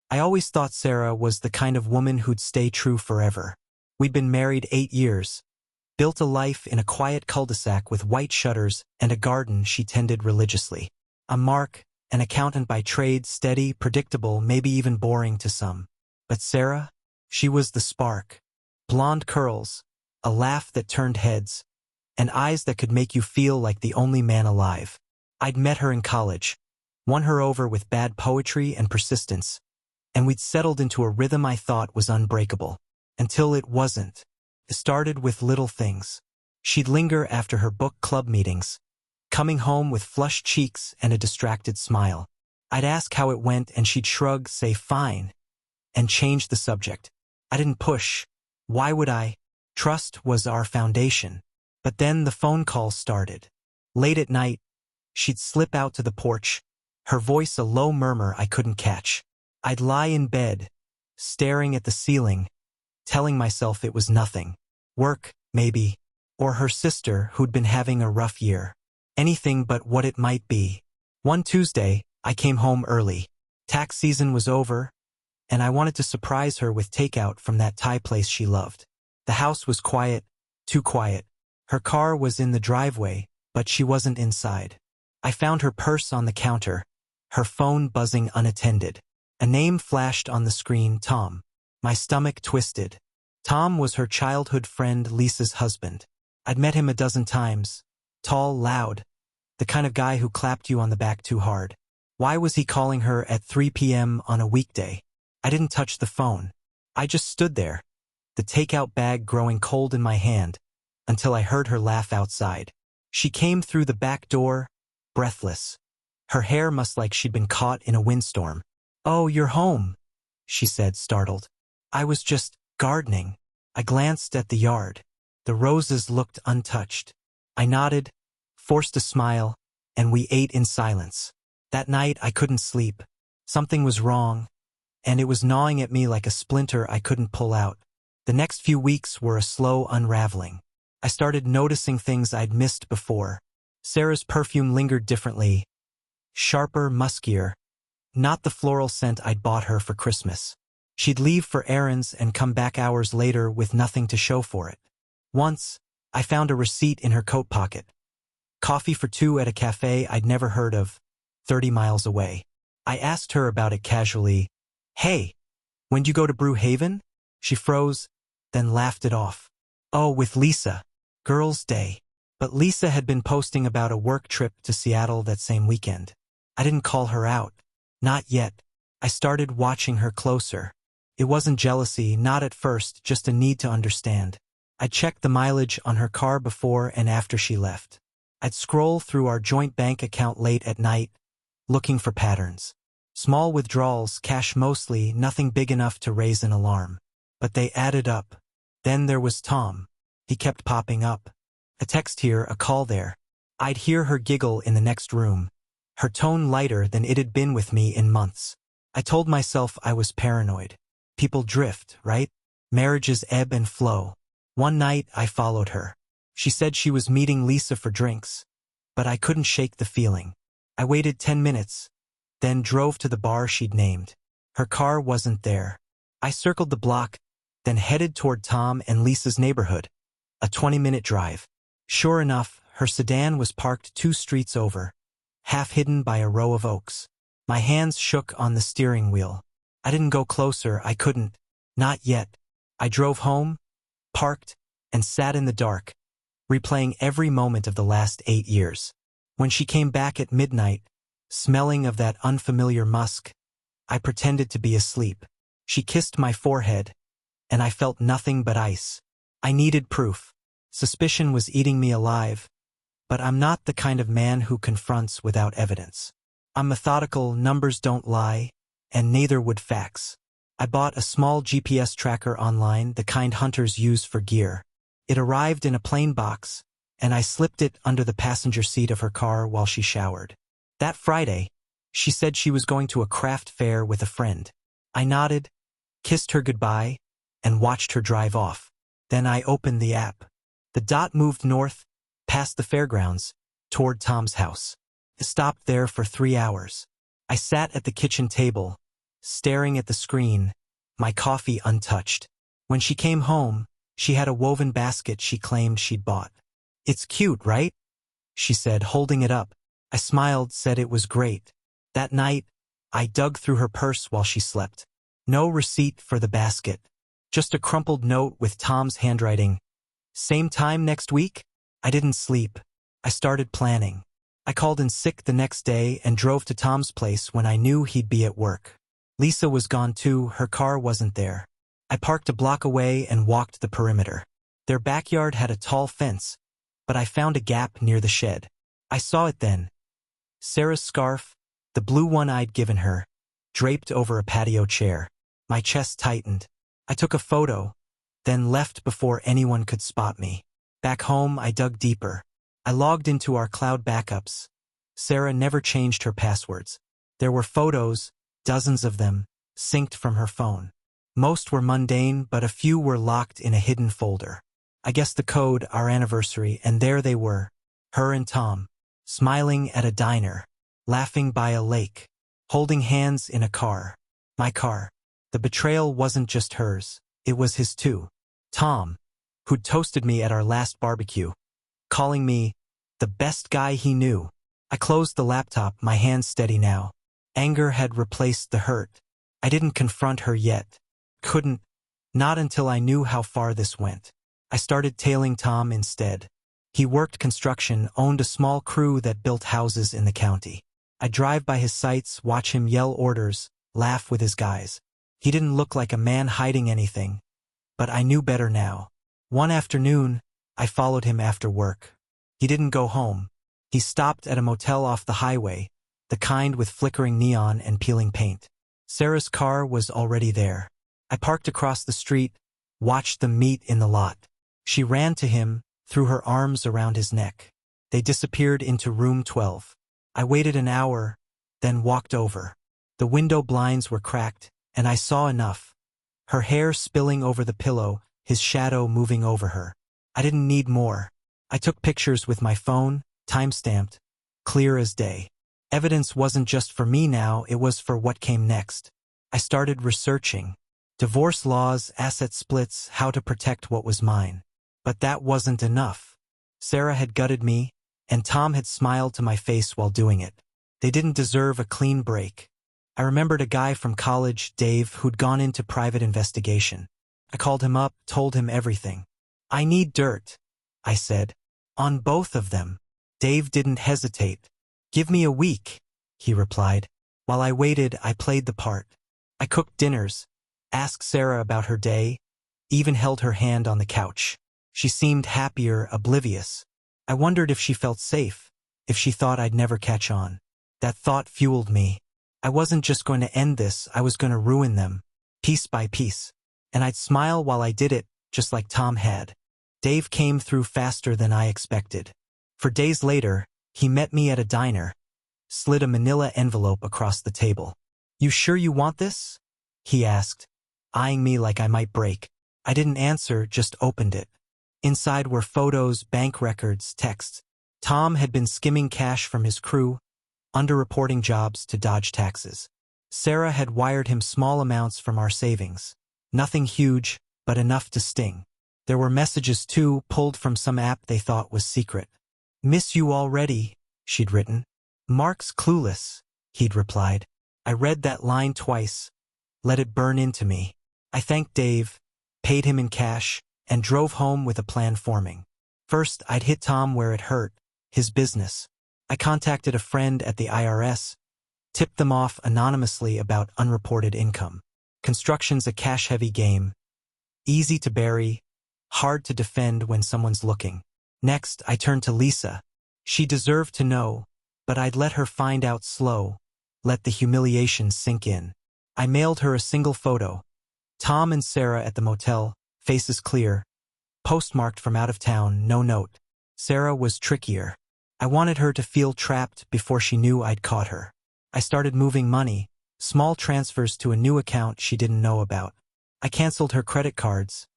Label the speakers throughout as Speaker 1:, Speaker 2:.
Speaker 1: I always thought Sarah was the kind of woman who'd stay true forever. We'd been married 8 years, built a life in a quiet cul-de-sac with white shutters and a garden she tended religiously. I'm Mark, an accountant by trade, steady, predictable, maybe even boring to some. But Sarah? She was the spark. Blonde curls, a laugh that turned heads, and eyes that could make you feel like the only man alive. I'd met her in college, won her over with bad poetry and persistence, and we'd settled into a rhythm I thought was unbreakable. Until it wasn't. It started with little things. She'd linger after her book club meetings, coming home with flushed cheeks and a distracted smile. I'd ask how it went and she'd shrug, say fine, and change the subject. I didn't push. Why would I? Trust was our foundation. But then the phone calls started. Late at night, she'd slip out to the porch, her voice a low murmur I couldn't catch. I'd lie in bed, staring at the ceiling, telling myself it was nothing. Work, maybe, or her sister who'd been having a rough year. Anything but what it might be. One Tuesday, I came home early. Tax season was over, and I wanted to surprise her with takeout from that Thai place she loved. The house was quiet, too quiet. Her car was in the driveway, but she wasn't inside. I found her purse on the counter, her phone buzzing unattended. A name flashed on the screen, Tom. My stomach twisted. Tom was her childhood friend Lisa's husband. I'd met him a dozen times. Tall, loud, the kind of guy who clapped you on the back too hard. Why was he calling her at 3 p.m. on a weekday? I didn't touch the phone. I just stood there, the takeout bag growing cold in my hand, until I heard her laugh outside. She came through the back door, breathless. Her hair mussed like she'd been caught in a windstorm. "Oh, you're home," she said, startled. "I was just gardening." I glanced at the yard. The roses looked untouched. I nodded, forced a smile, and we ate in silence. That night I couldn't sleep. Something was wrong, and it was gnawing at me like a splinter I couldn't pull out. The next few weeks were a slow unraveling. I started noticing things I'd missed before. Sarah's perfume lingered differently, sharper, muskier, not the floral scent I'd bought her for Christmas. She'd leave for errands and come back hours later with nothing to show for it. Once, I found a receipt in her coat pocket. Coffee for 2 at a cafe I'd never heard of, 30 miles away. I asked her about it casually. "Hey, when'd you go to Brew Haven?" She froze, then laughed it off. "Oh, with Lisa. Girls' Day." But Lisa had been posting about a work trip to Seattle that same weekend. I didn't call her out. Not yet. I started watching her closer. It wasn't jealousy, not at first, just a need to understand. I'd checked the mileage on her car before and after she left. I'd scroll through our joint bank account late at night, looking for patterns. Small withdrawals, cash mostly, nothing big enough to raise an alarm. But they added up. Then there was Tom. He kept popping up. A text here, a call there. I'd hear her giggle in the next room, her tone lighter than it had been with me in months. I told myself I was paranoid. People drift, right? Marriages ebb and flow. One night, I followed her. She said she was meeting Lisa for drinks, but I couldn't shake the feeling. I waited 10 minutes, then drove to the bar she'd named. Her car wasn't there. I circled the block, then headed toward Tom and Lisa's neighborhood, a 20-minute drive. Sure enough, her sedan was parked 2 streets over, half hidden by a row of oaks. My hands shook on the steering wheel. I didn't go closer, I couldn't. Not yet. I drove home, parked, and sat in the dark, replaying every moment of the last 8 years. When she came back at midnight, smelling of that unfamiliar musk, I pretended to be asleep. She kissed my forehead, and I felt nothing but ice. I needed proof. Suspicion was eating me alive, but I'm not the kind of man who confronts without evidence. I'm methodical, numbers don't lie, and neither would facts. I bought a small GPS tracker online, the kind hunters use for gear. It arrived in a plain box, and I slipped it under the passenger seat of her car while she showered. That Friday, she said she was going to a craft fair with a friend. I nodded, kissed her goodbye, and watched her drive off. Then I opened the app. The dot moved north, past the fairgrounds, toward Tom's house. It stopped there for 3 hours. I sat at the kitchen table, staring at the screen, my coffee untouched. When she came home, she had a woven basket she claimed she'd bought. "It's cute, right?" she said, holding it up. I smiled, said it was great. That night, I dug through her purse while she slept. No receipt for the basket. Just a crumpled note with Tom's handwriting. "Same time next week?" I didn't sleep. I started planning. I called in sick the next day and drove to Tom's place when I knew he'd be at work. Lisa was gone too, her car wasn't there. I parked a block away and walked the perimeter. Their backyard had a tall fence, but I found a gap near the shed. I saw it then. Sarah's scarf, the blue one I'd given her, draped over a patio chair. My chest tightened. I took a photo, then left before anyone could spot me. Back home, I dug deeper. I logged into our cloud backups. Sarah never changed her passwords. There were photos, dozens of them, synced from her phone. Most were mundane, but a few were locked in a hidden folder. I guessed the code, our anniversary, and there they were, her and Tom, smiling at a diner, laughing by a lake, holding hands in a car. My car. The betrayal wasn't just hers, it was his too. Tom, who'd toasted me at our last barbecue, calling me the best guy he knew. I closed the laptop, my hands steady now. Anger had replaced the hurt. I didn't confront her yet. Couldn't. Not until I knew how far this went. I started tailing Tom instead. He worked construction, owned a small crew that built houses in the county. I'd drive by his sites, watch him yell orders, laugh with his guys. He didn't look like a man hiding anything, but I knew better now. One afternoon, I followed him after work. He didn't go home. He stopped at a motel off the highway, the kind with flickering neon and peeling paint. Sarah's car was already there. I parked across the street, watched them meet in the lot. She ran to him, threw her arms around his neck. They disappeared into room 12. I waited an hour, then walked over. The window blinds were cracked, and I saw enough. Her hair spilling over the pillow, his shadow moving over her. I didn't need more. I took pictures with my phone, time-stamped, clear as day. Evidence wasn't just for me now, it was for what came next. I started researching. Divorce laws, asset splits, how to protect what was mine. But that wasn't enough. Sarah had gutted me, and Tom had smiled to my face while doing it. They didn't deserve a clean break. I remembered a guy from college, Dave, who'd gone into private investigation. I called him up, told him everything. "I need dirt," I said. "On both of them." Dave didn't hesitate. "Give me a week," he replied. While I waited, I played the part. I cooked dinners, asked Sarah about her day, even held her hand on the couch. She seemed happier, oblivious. I wondered if she felt safe, if she thought I'd never catch on. That thought fueled me. I wasn't just going to end this, I was going to ruin them, piece by piece. And I'd smile while I did it, just like Tom had. Dave came through faster than I expected. For days later, he met me at a diner, slid a manila envelope across the table. "You sure you want this?" he asked, eyeing me like I might break. I didn't answer, just opened it. Inside were photos, bank records, texts. Tom had been skimming cash from his crew, underreporting jobs to dodge taxes. Sarah had wired him small amounts from our savings. Nothing huge, but enough to sting. There were messages too, pulled from some app they thought was secret. "Miss you already," she'd written. "Mark's clueless," he'd replied. I read that line twice, let it burn into me. I thanked Dave, paid him in cash, and drove home with a plan forming. First, I'd hit Tom where it hurt, his business. I contacted a friend at the IRS, tipped them off anonymously about unreported income. Construction's a cash-heavy game. Easy to bury, hard to defend when someone's looking. Next, I turned to Lisa. She deserved to know, but I'd let her find out slow, let the humiliation sink in. I mailed her a single photo. Tom and Sarah at the motel, faces clear, postmarked from out of town, no note. Sarah was trickier. I wanted her to feel trapped before she knew I'd caught her. I started moving money, small transfers to a new account she didn't know about. I canceled her credit cards,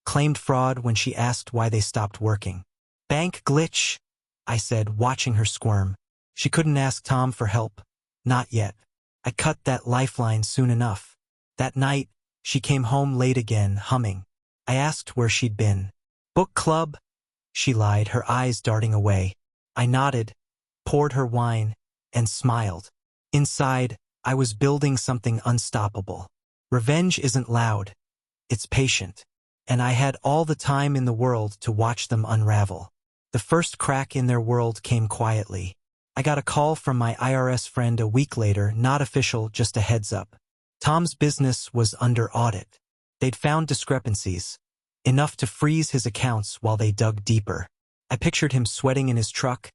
Speaker 1: claimed fraud when she asked why they stopped working. "Bank glitch," I said, watching her squirm. She couldn't ask Tom for help. Not yet. I cut that lifeline soon enough. That night, she came home late again, humming. I asked where she'd been. Book club? She lied, her eyes darting away. I nodded, poured her wine, and smiled. Inside, I was building something unstoppable. Revenge isn't loud. It's patient. And I had all the time in the world to watch them unravel. The first crack in their world came quietly. I got a call from my IRS friend a week later, not official, just a heads up. Tom's business was under audit. They'd found discrepancies, enough to freeze his accounts while they dug deeper. I pictured him sweating in his truck,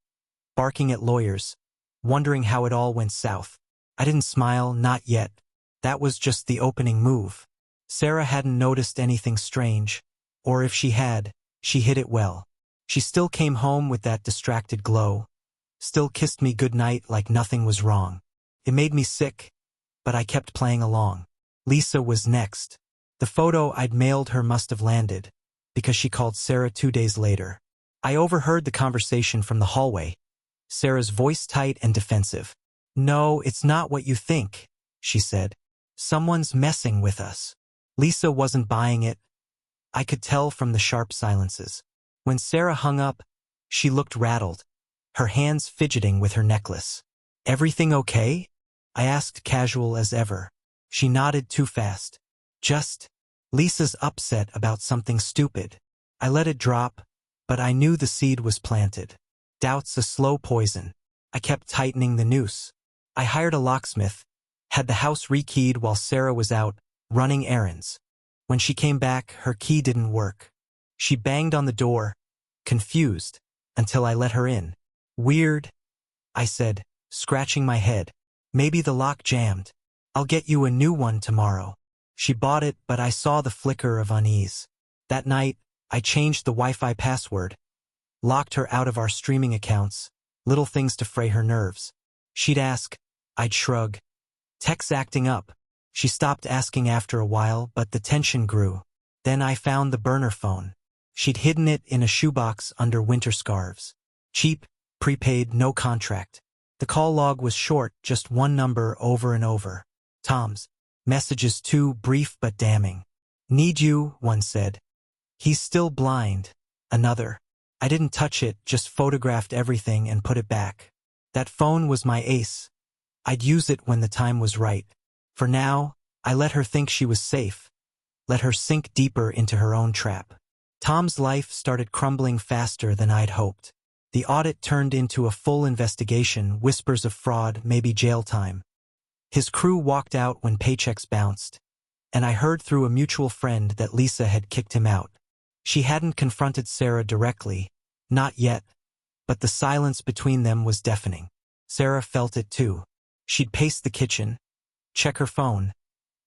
Speaker 1: barking at lawyers, wondering how it all went south. I didn't smile, not yet. That was just the opening move. Sarah hadn't noticed anything strange, or if she had, she hid it well. She still came home with that distracted glow, still kissed me goodnight like nothing was wrong. It made me sick, but I kept playing along. Lisa was next. The photo I'd mailed her must have landed, because she called Sarah 2 days later. I overheard the conversation from the hallway, Sarah's voice tight and defensive. "No, it's not what you think," she said. "Someone's messing with us." Lisa wasn't buying it. I could tell from the sharp silences. When Sarah hung up, she looked rattled, her hands fidgeting with her necklace. "Everything okay?" I asked, casual as ever. She nodded too fast. "Just, Lisa's upset about something stupid." I let it drop, but I knew the seed was planted. Doubt's a slow poison. I kept tightening the noose. I hired a locksmith, had the house rekeyed while Sarah was out, running errands. When she came back, her key didn't work. She banged on the door, confused, until I let her in. "Weird," I said, scratching my head. "Maybe the lock jammed. I'll get you a new one tomorrow." She bought it, but I saw the flicker of unease. That night, I changed the Wi-Fi password, locked her out of our streaming accounts, little things to fray her nerves. She'd ask, I'd shrug. "Tech's acting up." She stopped asking after a while, but the tension grew. Then I found the burner phone. She'd hidden it in a shoebox under winter scarves. Cheap, prepaid, no contract. The call log was short, just one number over and over. Tom's. Messages too brief but damning. "Need you," one said. "He's still blind," another. I didn't touch it, just photographed everything and put it back. That phone was my ace. I'd use it when the time was right. For now, I let her think she was safe. Let her sink deeper into her own trap. Tom's life started crumbling faster than I'd hoped. The audit turned into a full investigation, whispers of fraud, maybe jail time. His crew walked out when paychecks bounced, and I heard through a mutual friend that Lisa had kicked him out. She hadn't confronted Sarah directly, not yet, but the silence between them was deafening. Sarah felt it too. She'd pace the kitchen, check her phone,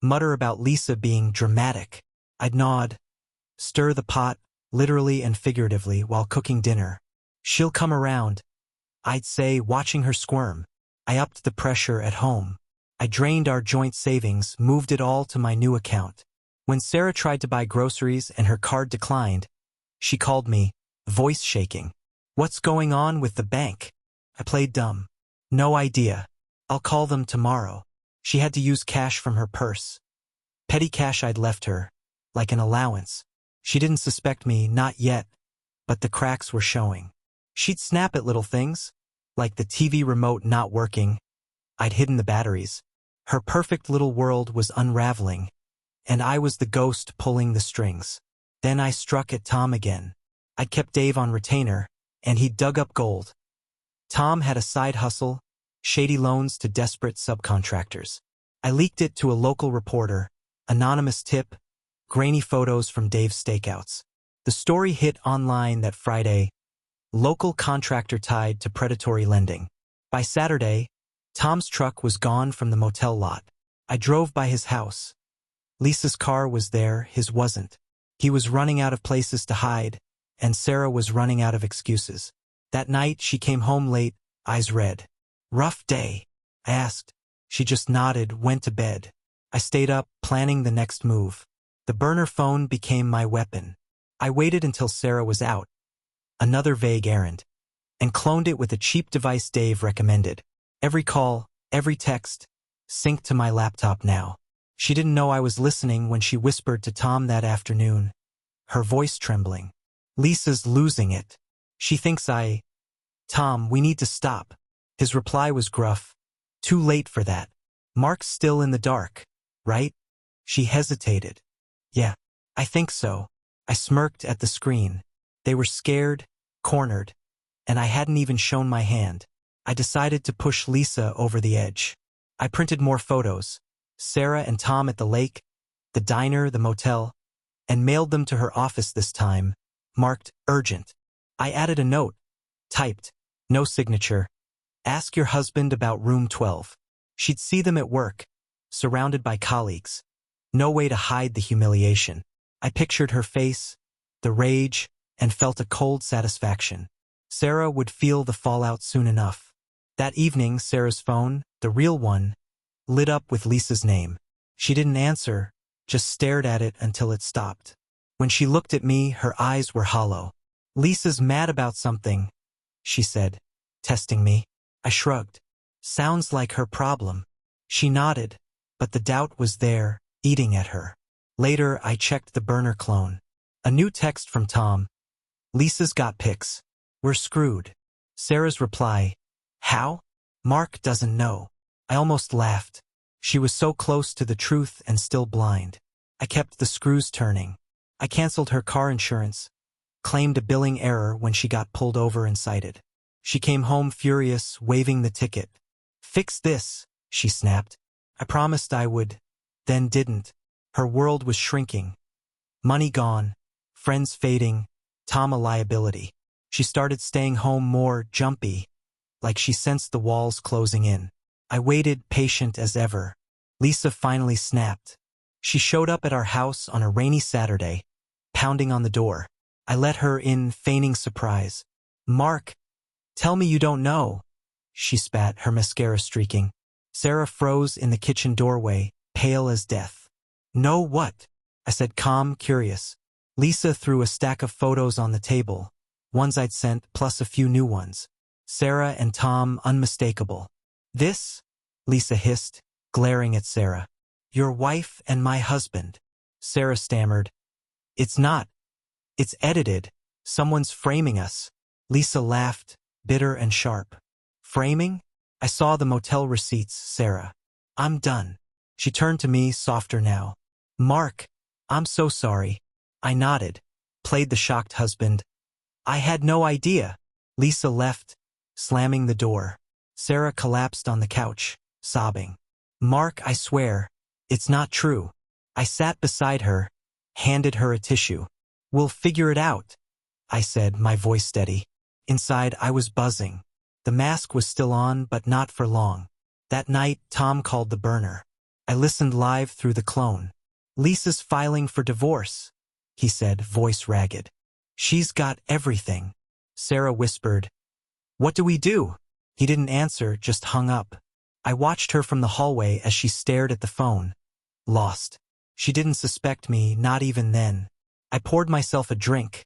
Speaker 1: mutter about Lisa being dramatic. I'd nod, stir the pot, literally and figuratively, while cooking dinner. "She'll come around," I'd say, watching her squirm. I upped the pressure at home. I drained our joint savings, moved it all to my new account. When Sarah tried to buy groceries and her card declined, she called me, voice shaking. "What's going on with the bank?" I played dumb. "No idea. I'll call them tomorrow." She had to use cash from her purse. Petty cash I'd left her, like an allowance. She didn't suspect me, not yet, but the cracks were showing. She'd snap at little things, like the TV remote not working. I'd hidden the batteries. Her perfect little world was unraveling, and I was the ghost pulling the strings. Then I struck at Tom again. I'd kept Dave on retainer, and he'd dug up gold. Tom had a side hustle, shady loans to desperate subcontractors. I leaked it to a local reporter, anonymous tip, grainy photos from Dave's stakeouts. The story hit online that Friday, local contractor tied to predatory lending. By Saturday, Tom's truck was gone from the motel lot. I drove by his house. Lisa's car was there, his wasn't. He was running out of places to hide, and Sarah was running out of excuses. That night, she came home late, eyes red. "Rough day?" I asked. She just nodded, went to bed. I stayed up, planning the next move. The burner phone became my weapon. I waited until Sarah was out, another vague errand, and cloned it with a cheap device Dave recommended. Every call, every text, synced to my laptop now. She didn't know I was listening when she whispered to Tom that afternoon, her voice trembling. Lisa's losing it. She thinks Tom, we need to stop. His reply was gruff. Too late for that. Mark's still in the dark, right? She hesitated. Yeah, I think so. I smirked at the screen. They were scared, cornered, and I hadn't even shown my hand. I decided to push Lisa over the edge. I printed more photos, Sarah and Tom at the lake, the diner, the motel, and mailed them to her office this time, marked urgent. I added a note, typed, no signature. Ask your husband about room 12. She'd see them at work, surrounded by colleagues. No way to hide the humiliation. I pictured her face, the rage, and felt a cold satisfaction. Sarah would feel the fallout soon enough. That evening, Sarah's phone, the real one, lit up with Lisa's name. She didn't answer, just stared at it until it stopped. When she looked at me, her eyes were hollow. Lisa's mad about something, she said, testing me. I shrugged. Sounds like her problem. She nodded, but the doubt was there, eating at her. Later, I checked the burner clone. A new text from Tom. Lisa's got pics. We're screwed. Sarah's reply. How? Mark doesn't know. I almost laughed. She was so close to the truth and still blind. I kept the screws turning. I canceled her car insurance, claimed a billing error when she got pulled over and cited. She came home furious, waving the ticket. Fix this, she snapped. I promised I would, then didn't. Her world was shrinking. Money gone, friends fading, Tom a liability. She started staying home more jumpy, like she sensed the walls closing in. I waited, patient as ever. Lisa finally snapped. She showed up at our house on a rainy Saturday, pounding on the door. I let her in, feigning surprise. Mark, tell me you don't know, she spat, her mascara streaking. Sarah froze in the kitchen doorway, pale as death. Know what? I said, calm, curious. Lisa threw a stack of photos on the table, ones I'd sent plus a few new ones. Sarah and Tom unmistakable. This? Lisa hissed, glaring at Sarah. Your wife and my husband. Sarah stammered. It's not. It's edited. Someone's framing us. Lisa laughed, bitter and sharp. Framing? I saw the motel receipts, Sarah. I'm done. She turned to me, softer now. Mark, I'm so sorry. I nodded, played the shocked husband. I had no idea. Lisa left, slamming the door. Sarah collapsed on the couch, sobbing. Mark, I swear, it's not true. I sat beside her, handed her a tissue. We'll figure it out, I said, my voice steady. Inside, I was buzzing. The mask was still on, but not for long. That night, Tom called the burner. I listened live through the clone. Lisa's filing for divorce, he said, voice ragged. She's got everything. Sarah whispered. What do we do? He didn't answer, just hung up. I watched her from the hallway as she stared at the phone. Lost. She didn't suspect me, not even then. I poured myself a drink.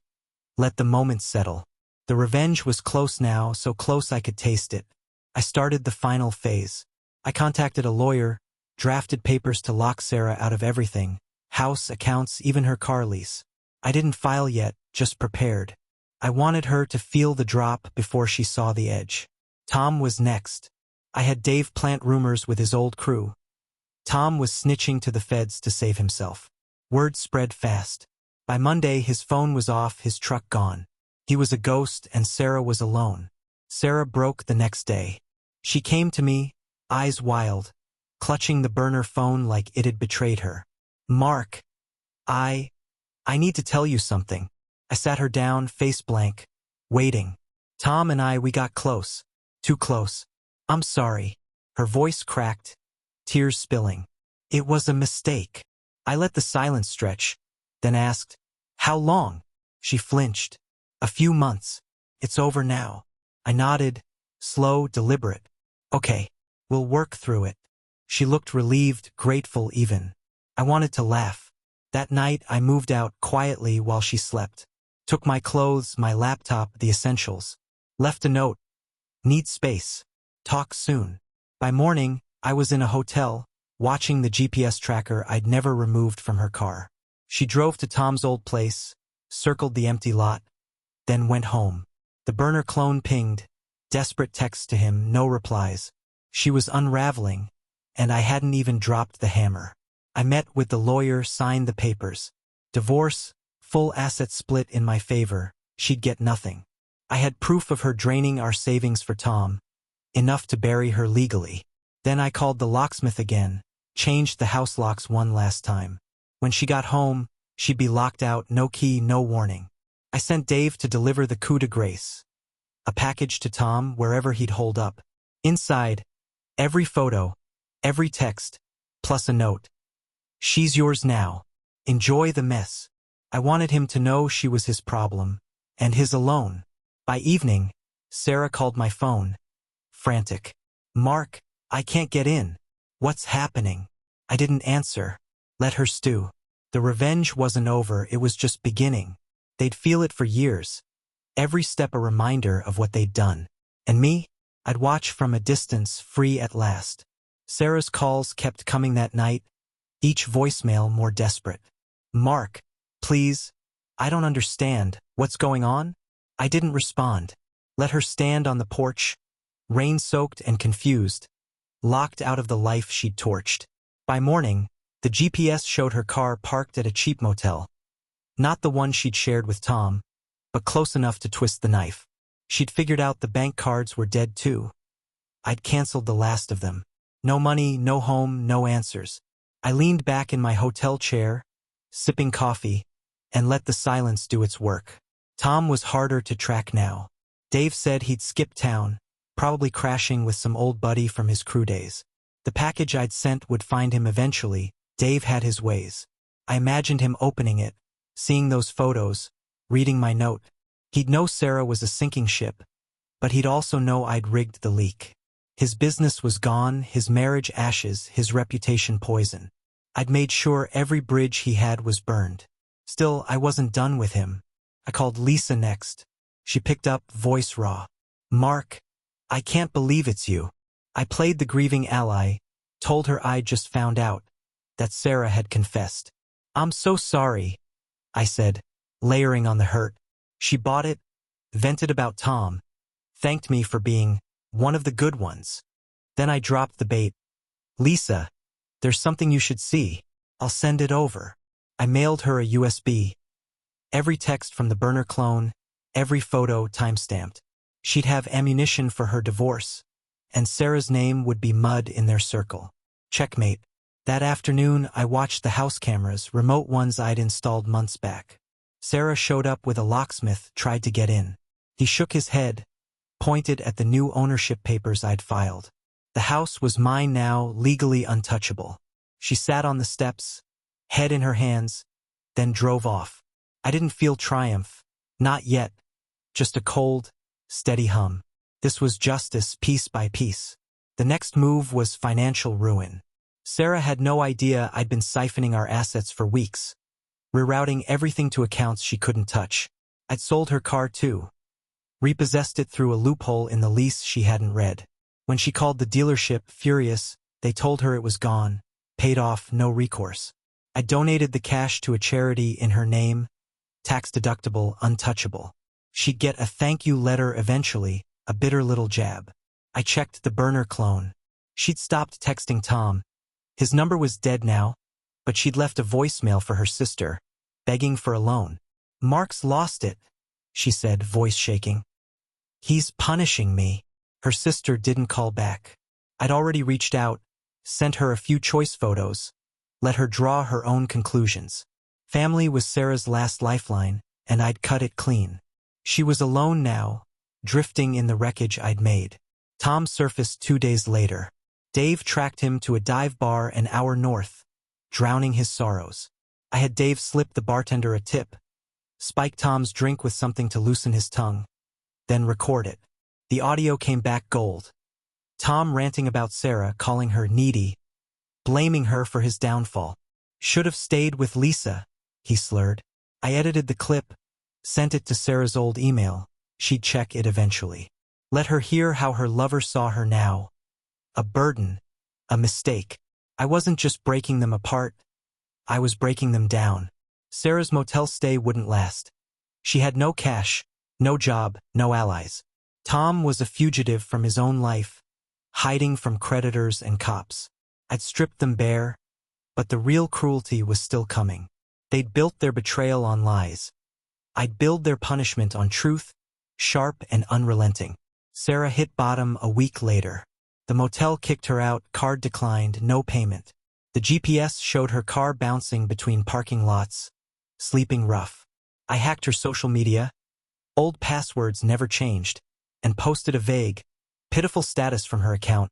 Speaker 1: Let the moment settle. The revenge was close now, so close I could taste it. I started the final phase. I contacted a lawyer, drafted papers to lock Sarah out of everything. House, accounts, even her car lease. I didn't file yet, just prepared. I wanted her to feel the drop before she saw the edge. Tom was next. I had Dave plant rumors with his old crew. Tom was snitching to the feds to save himself. Word spread fast. By Monday, his phone was off, his truck gone. He was a ghost and Sarah was alone. Sarah broke the next day. She came to me, eyes wild, clutching the burner phone like it had betrayed her. Mark, I need to tell you something. I sat her down, face blank, waiting. Tom and we got close. Too close. I'm sorry. Her voice cracked, tears spilling. It was a mistake. I let the silence stretch, then asked, how long? She flinched. A few months. It's over now. I nodded, slow, deliberate. Okay, we'll work through it. She looked relieved, grateful even. I wanted to laugh. That night, I moved out quietly while she slept. Took my clothes, my laptop, the essentials. Left a note. Need space. Talk soon. By morning, I was in a hotel, watching the GPS tracker I'd never removed from her car. She drove to Tom's old place, circled the empty lot, then went home. The burner clone pinged, desperate texts to him, no replies. She was unraveling, and I hadn't even dropped the hammer. I met with the lawyer, signed the papers. Divorce, full asset split in my favor, she'd get nothing. I had proof of her draining our savings for Tom, enough to bury her legally. Then I called the locksmith again, changed the house locks one last time. When she got home, she'd be locked out, no key, no warning. I sent Dave to deliver the coup de grace. A package to Tom wherever he'd hold up. Inside, every photo, every text, plus a note. She's yours now. Enjoy the mess. I wanted him to know she was his problem, and his alone. By evening, Sarah called my phone. Frantic. Mark, I can't get in. What's happening? I didn't answer. Let her stew. The revenge wasn't over, it was just beginning. They'd feel it for years. Every step a reminder of what they'd done. And me? I'd watch from a distance, free at last. Sarah's calls kept coming that night, each voicemail more desperate. Mark, please. I don't understand. What's going on? I didn't respond. Let her stand on the porch, rain-soaked and confused, locked out of the life she'd torched. By morning, the GPS showed her car parked at a cheap motel. Not the one she'd shared with Tom, but close enough to twist the knife. She'd figured out the bank cards were dead too. I'd canceled the last of them. No money, no home, no answers. I leaned back in my hotel chair, sipping coffee, and let the silence do its work. Tom was harder to track now. Dave said he'd skip town, probably crashing with some old buddy from his crew days. The package I'd sent would find him eventually. Dave had his ways. I imagined him opening it, seeing those photos, reading my note. He'd know Sarah was a sinking ship, but he'd also know I'd rigged the leak. His business was gone, his marriage ashes, his reputation poison. I'd made sure every bridge he had was burned. Still, I wasn't done with him. I called Lisa next. She picked up, voice raw. Mark, I can't believe it's you. I played the grieving ally, told her I'd just found out that Sarah had confessed. I'm so sorry, I said, layering on the hurt. She bought it, vented about Tom, thanked me for being one of the good ones. Then I dropped the bait. Lisa, there's something you should see. I'll send it over. I mailed her a USB. Every text from the burner clone, every photo timestamped. She'd have ammunition for her divorce, and Sarah's name would be mud in their circle. Checkmate. That afternoon, I watched the house cameras, remote ones I'd installed months back. Sarah showed up with a locksmith, tried to get in. He shook his head, pointed at the new ownership papers I'd filed. The house was mine now, legally untouchable. She sat on the steps, head in her hands, then drove off. I didn't feel triumph. Not yet. Just a cold, steady hum. This was justice, piece by piece. The next move was financial ruin. Sarah had no idea I'd been siphoning our assets for weeks, rerouting everything to accounts she couldn't touch. I'd sold her car too, repossessed it through a loophole in the lease she hadn't read. When she called the dealership, furious, they told her it was gone, paid off, no recourse. I donated the cash to a charity in her name, tax-deductible, untouchable. She'd get a thank you letter eventually, a bitter little jab. I checked the burner clone. She'd stopped texting Tom. His number was dead now, but she'd left a voicemail for her sister, begging for a loan. Mark's lost it, she said, voice shaking. He's punishing me. Her sister didn't call back. I'd already reached out, sent her a few choice photos, let her draw her own conclusions. Family was Sarah's last lifeline, and I'd cut it clean. She was alone now, drifting in the wreckage I'd made. Tom surfaced 2 days later. Dave tracked him to a dive bar an hour north, drowning his sorrows. I had Dave slip the bartender a tip, spike Tom's drink with something to loosen his tongue, then record it. The audio came back gold. Tom ranting about Sarah, calling her needy, blaming her for his downfall. Should have stayed with Lisa, he slurred. I edited the clip, sent it to Sarah's old email. She'd check it eventually. Let her hear how her lover saw her now. A burden, a mistake. I wasn't just breaking them apart, I was breaking them down. Sarah's motel stay wouldn't last. She had no cash, no job, no allies. Tom was a fugitive from his own life, hiding from creditors and cops. I'd stripped them bare, but the real cruelty was still coming. They'd built their betrayal on lies. I'd build their punishment on truth, sharp and unrelenting. Sarah hit bottom a week later. The motel kicked her out, card declined, no payment. The GPS showed her car bouncing between parking lots, sleeping rough. I hacked her social media, old passwords never changed, and posted a vague, pitiful status from her account.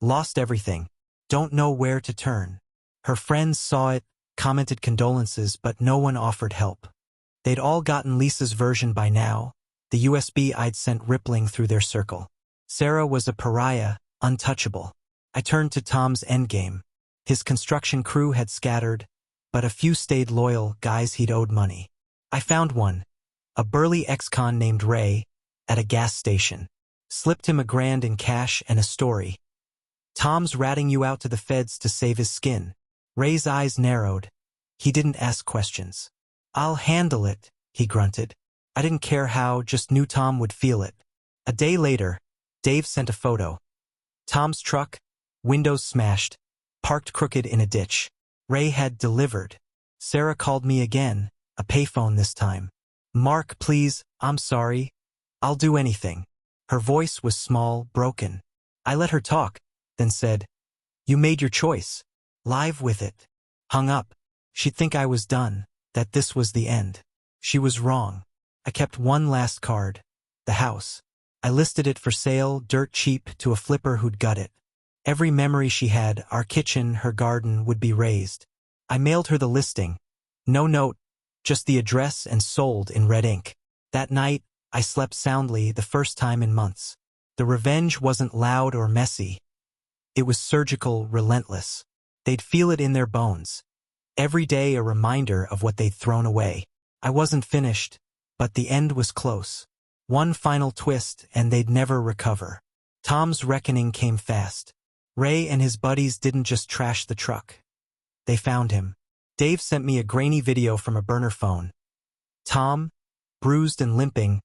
Speaker 1: Lost everything. Don't know where to turn. Her friends saw it, commented condolences, but no one offered help. They'd all gotten Lisa's version by now, the USB I'd sent rippling through their circle. Sarah was a pariah, untouchable. I turned to Tom's endgame. His construction crew had scattered, but a few stayed loyal, guys he'd owed money. I found one, a burly ex-con named Ray, at a gas station. Slipped him $1,000 in cash and a story. Tom's ratting you out to the feds to save his skin. Ray's eyes narrowed. He didn't ask questions. I'll handle it, he grunted. I didn't care how, just knew Tom would feel it. A day later, Dave sent a photo. Tom's truck, windows smashed, parked crooked in a ditch. Ray had delivered. Sarah called me again, a payphone this time. Mark, please, I'm sorry. I'll do anything. Her voice was small, broken. I let her talk, then said, you made your choice. Live with it. Hung up. She'd think I was done, that this was the end. She was wrong. I kept one last card. The house. I listed it for sale, dirt cheap, to a flipper who'd gut it. Every memory she had, our kitchen, her garden, would be razed. I mailed her the listing. No note, just the address and sold in red ink. That night, I slept soundly, the first time in months. The revenge wasn't loud or messy. It was surgical, relentless. They'd feel it in their bones. Every day a reminder of what they'd thrown away. I wasn't finished, but the end was close. One final twist and they'd never recover. Tom's reckoning came fast. Ray and his buddies didn't just trash the truck. They found him. Dave sent me a grainy video from a burner phone. Tom, bruised and limping,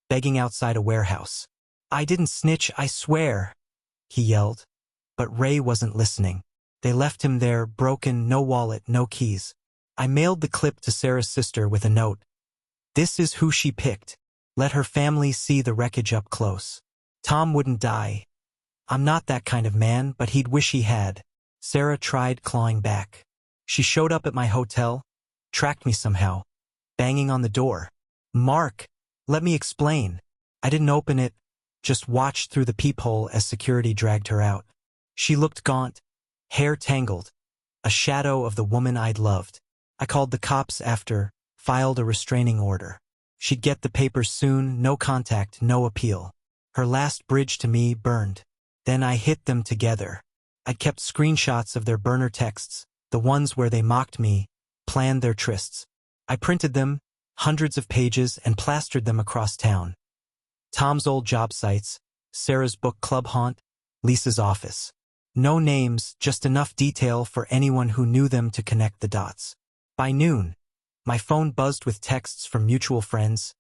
Speaker 1: begging outside a warehouse. I didn't snitch, I swear, he yelled. But Ray wasn't listening. They left him there, broken, no wallet, no keys. I mailed the clip to Sarah's sister with a note. This is who she picked. Let her family see the wreckage up close. Tom wouldn't die. I'm not that kind of man, but he'd wish he had. Sarah tried clawing back. She showed up at my hotel, tracked me somehow, banging on the door. Mark, let me explain. I didn't open it, just watched through the peephole as security dragged her out. She looked gaunt, hair tangled, a shadow of the woman I'd loved. I called the cops after, filed a restraining order. She'd get the papers soon, no contact, no appeal. Her last bridge to me burned. Then I hit them together. I'd kept screenshots of their burner texts, the ones where they mocked me, planned their trysts. I printed them, hundreds of pages, and plastered them across town. Tom's old job sites, Sarah's book club haunt, Lisa's office. No names, just enough detail for anyone who knew them to connect the dots. By noon, my phone buzzed with texts from mutual friends.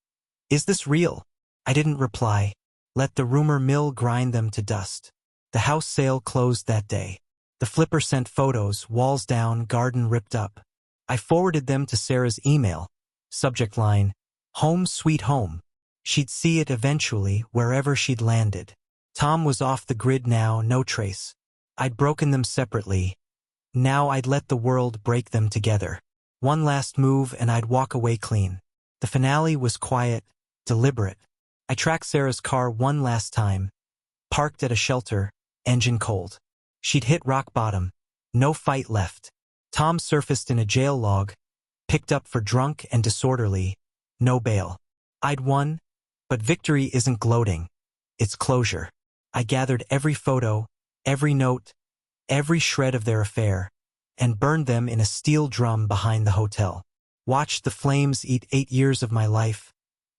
Speaker 1: Is this real? I didn't reply. Let the rumor mill grind them to dust. The house sale closed that day. The flipper sent photos, walls down, garden ripped up. I forwarded them to Sarah's email. Subject line, Home Sweet Home. She'd see it eventually, wherever she'd landed. Tom was off the grid now, no trace. I'd broken them separately. Now I'd let the world break them together. One last move and I'd walk away clean. The finale was quiet, deliberate. I tracked Sarah's car one last time. Parked at a shelter, engine cold. She'd hit rock bottom. No fight left. Tom surfaced in a jail log, picked up for drunk and disorderly. No bail. I'd won, but victory isn't gloating. It's closure. I gathered every photo, every note, every shred of their affair, and burned them in a steel drum behind the hotel. Watched the flames eat 8 years of my life,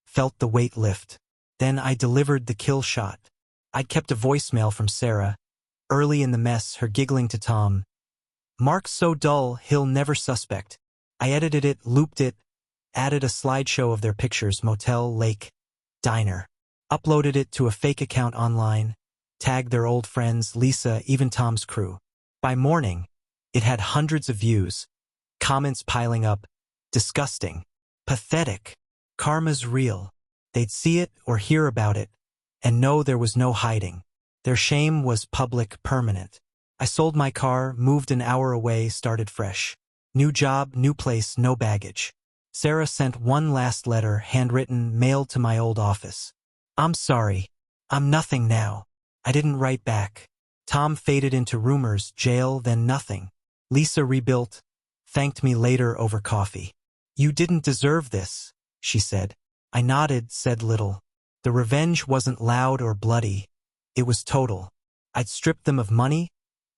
Speaker 1: felt the weight lift. Then I delivered the kill shot. I'd kept a voicemail from Sarah. Early in the mess, her giggling to Tom. Mark's so dull, he'll never suspect. I edited it, looped it, added a slideshow of their pictures, motel, lake, diner. Uploaded it to a fake account online, tagged their old friends, Lisa, even Tom's crew. By morning, it had hundreds of views, comments piling up. Disgusting. Pathetic. Karma's real. They'd see it or hear about it, and know there was no hiding. Their shame was public, permanent. I sold my car, moved an hour away, started fresh. New job, new place, no baggage. Sarah sent one last letter, handwritten, mailed to my old office. I'm sorry. I'm nothing now. I didn't write back. Tom faded into rumors, jail, then nothing. Lisa rebuilt, thanked me later over coffee. You didn't deserve this, she said. I nodded, said little. The revenge wasn't loud or bloody. It was total. I'd stripped them of money,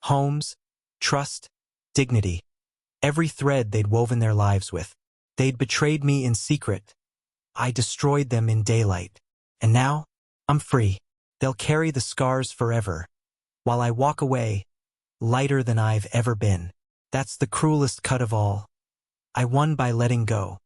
Speaker 1: homes, trust, dignity. Every thread they'd woven their lives with. They'd betrayed me in secret. I destroyed them in daylight. And now, I'm free. They'll carry the scars forever. While I walk away, lighter than I've ever been. That's the cruelest cut of all. I won by letting go.